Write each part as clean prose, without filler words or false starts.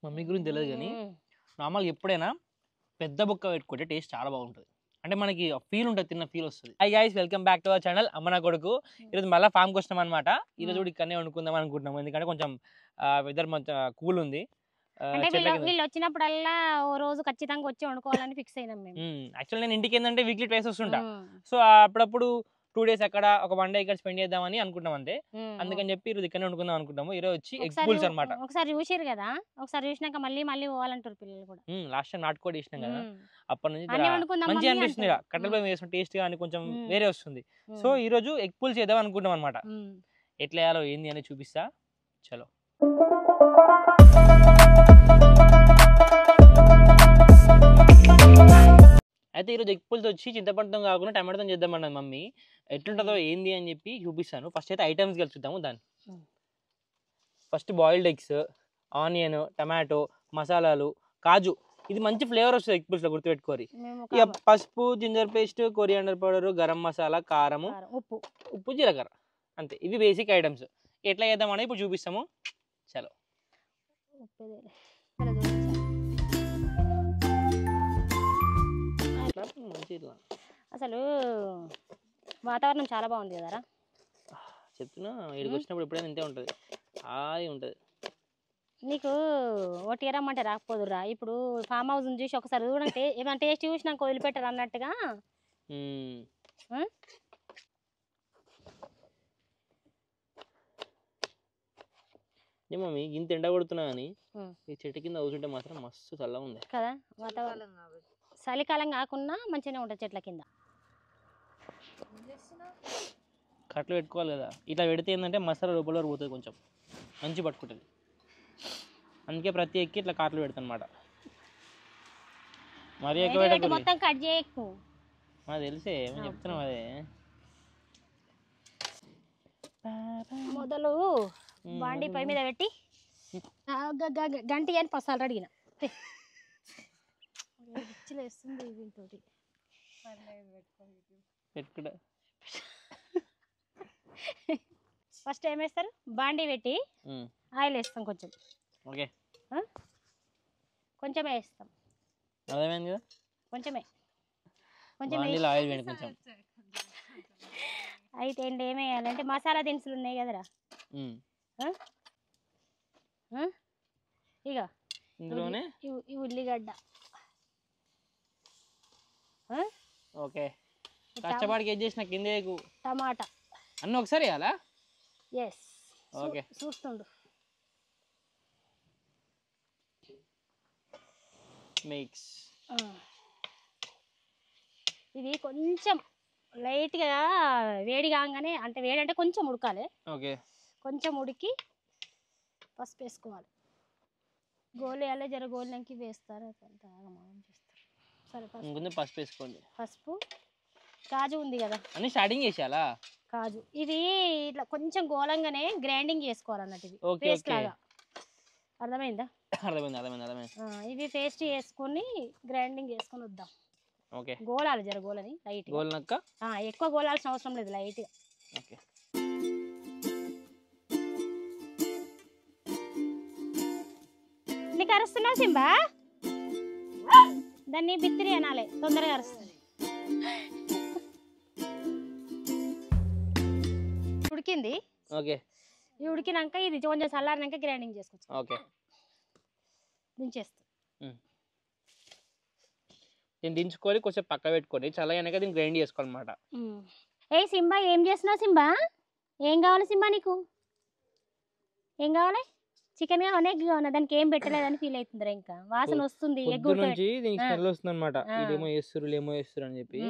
Mummy గురించి తెలియదు కానీ నార్మల్గా ఎప్పుడైనా పెద్ద బొక్క పెట్టుకుంటే టేస్ట్ చాలా బాగుంటుంది. అంటే మనకి ఫీల్ ఉంటుంది, తిన్న ఫీల్ వస్తుంది. Hi guys, welcome back to our channel అమ్మ నా కొడుకు. ఈరోజు మళ్ళీ ఫామ్కి వస్తున్నాం అనమాట. ఈరోజు కూడా ఇక్కడనే వండుకుందాం అనుకుంటున్నాము, ఎందుకంటే కొంచెం వెదర్ మంచి కూల్ ఉంది. వీళ్ళు వచ్చినప్పుడల్లా ఓ రోజు ఖచ్చితంగా వచ్చి వండుకోవాలని ఫిక్స్ అయినాం మేము. యాక్చువల్ నేను ఇంటికి ఏంటంటే వీక్లీ ట్వైస్ వస్తుంటా. సో అప్పుడప్పుడు 2 days అక్కడ, ఒక 1 day ఇక్కడ స్పెండ్ చేద్దామని అనుకుంటాం అంతే. అందుకని చెప్పి ఈరోజు ఇక్కడనే వండుకుందాం అనుకుంటాము. ఈరోజు వచ్చి ఎగ్ పుల్స్ అనమాట. ఒకసారి చూసిరు కదా, ఒకసారి చూసినాక మళ్ళీ పోవాలంటారు పిల్లలు కూడా. లాస్ట్ టైం నాటుకోడి వేసినాం కదా, అప్పటి నుంచి మంచిగా అనిపిస్తుంది. కట్టెల పొయ్యి వేసిన టేస్ట్ కానీ కొంచెం వేరే వస్తుంది. సో ఈ రోజు ఎగ్ పుల్స్ చేద్దాం అనుకుంటాం అనమాట. ఎట్లా వేయాలో ఏంది అని చూపిస్తా, చలో. అయితే ఈరోజు ఎగ్ పుల్స్ వచ్చి చింతపండుతో కాకుండా టమాటోతో చేద్దామన్నది మమ్మీ. ఎట్లుంటుందో ఏంది అని చెప్పి చూపిస్తాను. ఫస్ట్ అయితే ఐటమ్స్ కలుసుద్దాము దాన్ని. First boiled eggs, onion, tomato, మసాలాలు, కాజు. ఇది మంచి ఫ్లేవర్ వస్తుంది ఎగ్ పుల్స్లో, గుర్తుపెట్టుకోరి. ఇక పసుపు, ginger paste, coriander powder, garam masala, కారము, ఉప్పు, జీలకర్ర, అంతే. ఇవి బేసిక్ ఐటమ్స్. ఎట్లా చేద్దామని ఇప్పుడు చూపిస్తాము, చలో. అసలు వాతావరణం చాలా బాగుంది కదరా. చెప్తున్నా, ఇక్కడికి వచ్చినప్పుడు ఎప్పుడైనా ఇంతే ఉంటుంది, హాయి ఉంటుంది. నీకు ఒకటి రమ్మంటే రాకపోదురా. ఇప్పుడు ఫామ్ హౌస్ చూసి ఒకసారి చూడండి, ఏమైనా టేస్ట్ చూసి నాకు వదిలిపెట్టారు అన్నట్టుగా. మమ్మీ ఇంత ఎండ కొడుతున్నా కానీ ఈ చెట్టు కింద కూర్చుంటే మాత్రం మస్తు చల్లగా ఉంది కదా. వాతావరణం చలికాలం కాకుండా మంచిగానే ఉంటుంది చెట్ల కింద. కట్లు పెట్టుకోవాలి కదా, ఇట్లా పెడితే ఏంటంటే మసాలా లోపల పోతుంది, కొంచెం మంచి పట్టుకుంటుంది. అందుకే ప్రతి ఎక్కి ఇట్లా కాట్లు పెడతాను అనమాట. మరి ఎక్కువ మొత్తం కట్ చేయకు, నాకు తెలిసే మేము చెప్తున్నాం అదే. మొదలు బాండి పై మీద పెట్టి గంటి అని పసాలు అడిగిన వేస్తుంది వీటితోటి పెట్టుకుంటా. ఫస్ట్ ఏం వేస్తారు, బాండి పెట్టి ఆయిల్ వేస్తాం కొంచెం. ఓకే, కొంచెమే వేస్తాం, అర్థమైంది కదా. కొంచెమే ఆయిల్ వేయండి కొంచెం. అయితే ఏంటి ఏం వేయాలంటే మసాలా దినుసులు ఉన్నాయి కదరా, ఇక ఇందులోనే ఈ ఉల్లిగడ్డ. ఓకే, కష్టపడికి ఏం చేసిన కింద టమాటా అన్నీ ఒకసారి వేయాలా? Yes, okay. చూస్తుండు, మిక్స్. ఇది కొంచెం లైట్గా వేడి కాగానే, అంటే వేడి అంటే కొంచెం ఉడకాలి. ఓకే, కొంచెం ఉడికి పసుపు వేసుకోవాలి. గోలు వేయాలి, జర గోళ్ళకి వేస్తారు, సరే పసుపు వేసుకోండి. పసుపు, కాజు ఉంది కదా అన్ని స్టార్టింగ్ చేసేయాలా? కాజు ఇది ఇట్లా కొంచెం గోలంగానే గ్రైండింగ్ చేసుకోవాలన్నట్టు, ఇది పేస్ట్ లాగా. అర్థమైందా? అర్థమైంది. ఇవి పేస్ట్ చేసుకొని గ్రైండింగ్ చేసుకొని వద్దాం. ఓకే, గోలాలి, జర గోలని లైట్ గోలనక్క, ఎక్కువ గోలాల్సిన అవసరం లేదు, లైట్గా. ఓకే, నీకు అరుస్తున్నావు సింబా, దాన్ని బిత్తిరి అనాలి, తొందరగా అరుస్తుంది. ఉడికింది. ఓకే, ఇది ఉడికినాక ఇది కొంచెం చల్లారినాక గ్రైండింగ్ చేసుకోవచ్చు. ఓకే, దించేస్తా. దీన్ని దించుకొని కొంచెం పక్క పెట్టుకొని చల్లగాక దీన్ని గ్రైండ్ చేసుకోవాలన్నమాట. ఏ సింబా, ఏం చేస్తున్నావు సింబా? ఏం కావాలి సింబా నీకు? ఏం కావాలి? చికెన్ కావాలి, ఎగ్ కావాలి? దానికి ఏం పెట్టలేదని ఫీల్ అవుతుందిరా, ఇంకా వాసన వస్తుంది. ఎగ్ నుంచి దీనికి స్మెల్ వస్తుంది అనమాట. ఇదేమో వేస్తారు అని చెప్పి.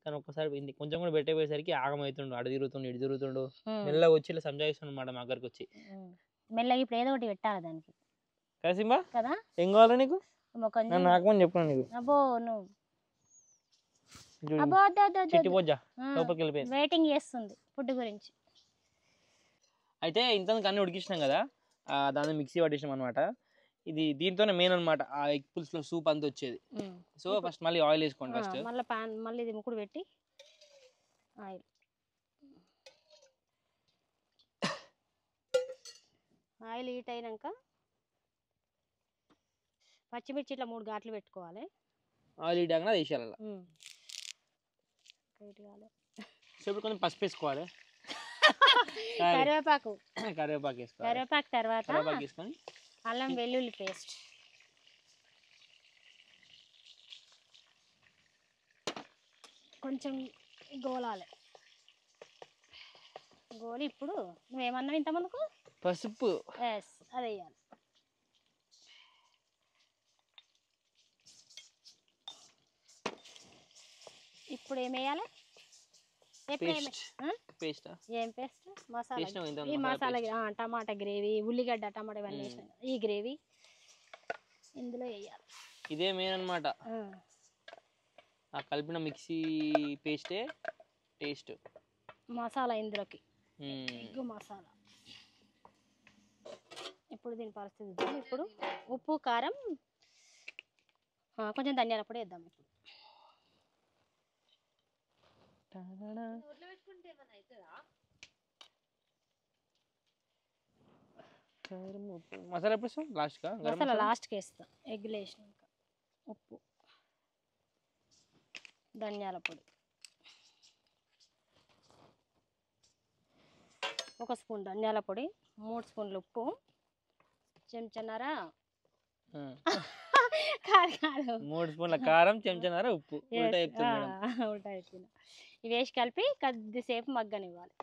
కానీ ఒక్కసారి కొంచెం కూడా పెట్టేపోయేసరికి ఆగమవుతుండు, అడు తిరుగుతుండు, ఇటు తిరుగుతుండు. మెల్లగా వచ్చి ఇలా సంజాయిస్తుంది అనమాట మా దగ్గరకు వచ్చి. మెల్లగా ఇప్పుడు ఏదో ఒకటి పెట్టాలి దానికి కదా సింబా. కదా, ఏం కావాలి నీకు? నాకమని చెప్పాను నీకు. అబ్బో వెయిటింగ్ చేస్తుంది ఫుడ్ గురించి. అయితే ఇంత అన్ని ఉడికించినాం కదా, దాన్ని మిక్సీ పట్టేసినాం అనమాట. ఇది దీంతోనే మెయిన్ అనమాట, ఆ ఎగ్ పుల్స్ లో సూప్ అంతా వచ్చేది. సో ఫస్ట్ మళ్ళీ ఆయిల్ వేసుకోండి. ఫస్ట్ మళ్ళీ పాన్, మళ్ళీ ఇది ముక్కుడు పెట్టి ఆయిల్. ఆయిల్ హీట్ అయినాక పచ్చిమిర్చి ఇట్లా 3 ఘాట్లు పెట్టుకోవాలి. ఆయిల్ ఇడాక అది వేసేయాలి అలా. సో ఇప్పుడు కొంచెం పసుపు వేసుకోవాలి. కరివేపాకు వేసుకోవాలి. కరివేపాకు తర్వాత కరివేపాకు వేసుకొని అల్లం వెల్లుల్లి పేస్ట్ కొంచెం గోలాలి. గోలి ఇప్పుడు నువ్వేమన్నావు ఇంతమందుకు? పసుపు. ఎస్, అది వేయాలి. ఇప్పుడు ఏం వేయాలి? పేస్ట్. ఏం పేస్ట్? మసాలా. ఈ మసాలా టమాటా గ్రేవీ, ఉల్లిగడ్డ, టమాటా ఇవన్నీ వేసినాం. ఈ గ్రేవీ ఇందులో వేయాలి. ఇదే మెయిన్ అన్నమాట. ఆ కలిపిన మిక్సీ పేస్టే టేస్ట్. మసాలా ఇందులోకి ఎగ్ మసాలా. ఇప్పుడు దీని పరిస్థితి చూద్దాం. ఇప్పుడు ఉప్పు కారం కొంచెం ధనియాల పొడి వేద్దాం. ఇప్పుడు మసాలా ఎప్పుడు వేస్తాం? లాస్ట్గా. మసాలా లాస్ట్కి వేస్తాం. ఎగ్గులు వేసినాక ఉప్పు, ధనియాల పొడి, 1 స్పూన్ ధనియాల పొడి, 3 స్పూన్లు ఉప్పు, చెంచాన్నర కాదు 3 స్పూన్ల కారం, చెంచాన్నర ఉప్పు. ఉల్టా చెప్తున్నా. ఇవి వేసి కలిపి కొద్దిసేపు మగ్గనివ్వాలి.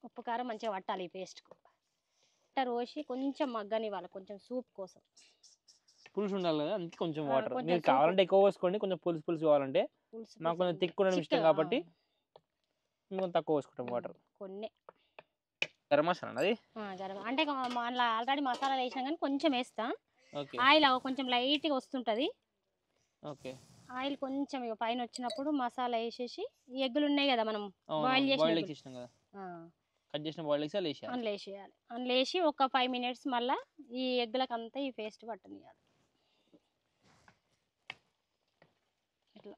ఉప్పు కారం మంచిగా పట్టాలి ఈ పేస్ట్కు. రోసి కొంచెం మగ్గనివ్వాలి, కొంచెం సూప్ కోసం. పులుసు ఉండాలి కదా, అందుకే కొంచెం వాటర్. మీరు కావాలంటే ఎక్కువ పోసుకోండి, కొంచెం పులుసు కావాలంటే. మాకు కొంచెం తిక్కుడం ఇష్టం కాబట్టి కొంచెం తక్కువ పోసుకుంటాం వాటర్. కొన్ని గరం మసాలా అది అంటే అందులో ఆల్రెడీ మసాలా వేసినా కానీ కొంచెం వేస్తా. ఆయిల్ కొంచెం లైట్గా వస్తుంటుంది. ఆయిల్ కొంచెం ఇక పైన వచ్చినప్పుడు మసాలా వేసేసి ఈ ఎగ్గులు ఉన్నాయి కదా మనం బాయిల్ చేసినాం కదా, కట్ చేసిన బాయిల్ వేసి అందులో వేసేయాలి. అందులో వేసి ఒక 5 మినిట్స్ మళ్ళీ ఈ ఎగ్గులకు అంతా ఈ పేస్ట్ పట్టనియాలి. ఇట్లా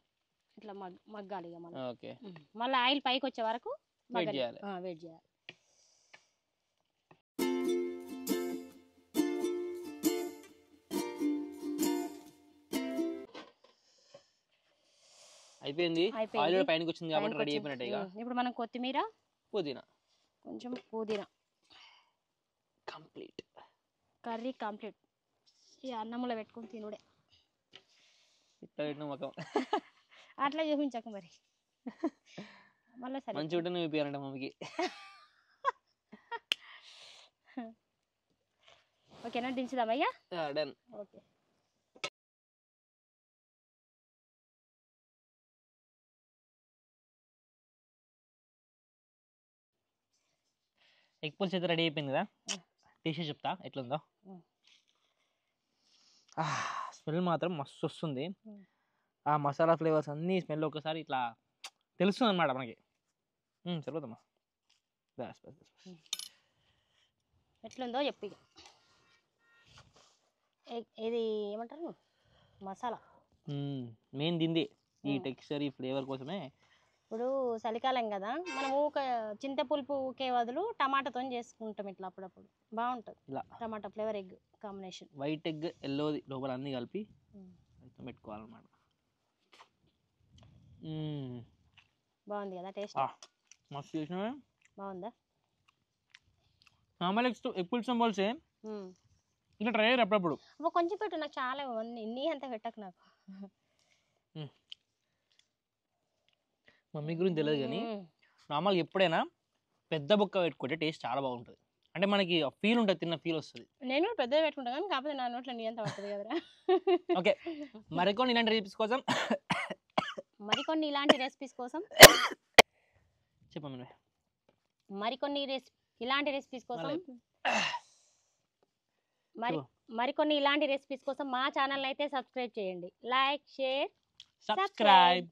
ఇట్లా మగ్గాలి ఇక మళ్ళీ ఆయిల్ పైకి వచ్చే వరకు వెయిట్ చేయాలి. అయిపోయింది. ఆయిల్ పైనకి వచ్చింది కాబట్టి రెడీ అయిపోయినట్టే. ఇప్పుడు మనం కొత్తిమీర, పుదీనా, కొంచెం పుదీనా, కంప్లీట్ కర్రీ కంప్లీట్. ఈ అన్నంలో పెట్టుకొని తినుడే. అట్లా చూపించకు మరి. మళ్ళీ సరే మంచి ఉంటే నువ్వు ఇప్పియాలంట మమ్మీకి. ఓకేనా, దించుదామయ్యా? డన్. ఓకే. ఎగ్ పులుసు అయితే రెడీ అయిపోయింది కదా, టేస్ట్ చెప్తా ఎట్లుందో. స్మెల్ మాత్రం మస్తు వస్తుంది. ఆ మసాలా ఫ్లేవర్స్ అన్నీ స్మెల్ ఒకసారి ఇట్లా తెలుస్తుంది అన్నమాట మనకి. సరిపోతామా? ఎట్లుందో చెప్పి. ఇది ఏమంటారు, మసాలా మెయిన్ తింది ఈ టెక్స్చర్, ఈ ఫ్లేవర్ కోసమే. ఇప్పుడు చలికాలం కదా, మనం చింతపులుపు ఊకే బదులు టమాటాతో చేసుకుంటాం ఇట్లా అప్పుడప్పుడు. బాగుంటుంది ఇలా టమాటా flavour egg combination. White egg ఎల్లోది లోపల అన్నీ కలిపి పెట్టుకోవాలన్నమాట. బాగుంది కదా టేస్ట్? మస్తు చేసినా. బాగుందా? నార్మల్ ఎగ్ పులుసు పోల్సే ఇట్లా ట్రై అయ్యారు అప్పుడప్పుడు. కొంచెం పెట్టు, నాకు చాలా ఇన్ని అంతా పెట్టకు నాకు. మమ్మీ గురించి తెలియదు కానీ నార్మల్గా ఎప్పుడైనా పెద్ద బొక్క పెట్టుకుంటే టేస్ట్ చాలా బాగుంటుంది. అంటే మనకి ఫీల్ ఉంటుంది, తిన్న ఫీల్ వస్తుంది. నేను కూడా పెద్దగా పెట్టుకుంటాను కానీ కాకపోతే నా నోట్లో నీ అంత పడుతుంది కదరా. ఓకే, మరికొన్ని ఇలాంటి రెసిపీస్ కోసం చెప్పండి. మరికొన్ని ఇలాంటి రెసిపీస్ కోసం మా ఛానల్ అయితే సబ్స్క్రైబ్ చేయండి. Like, share, subscribe.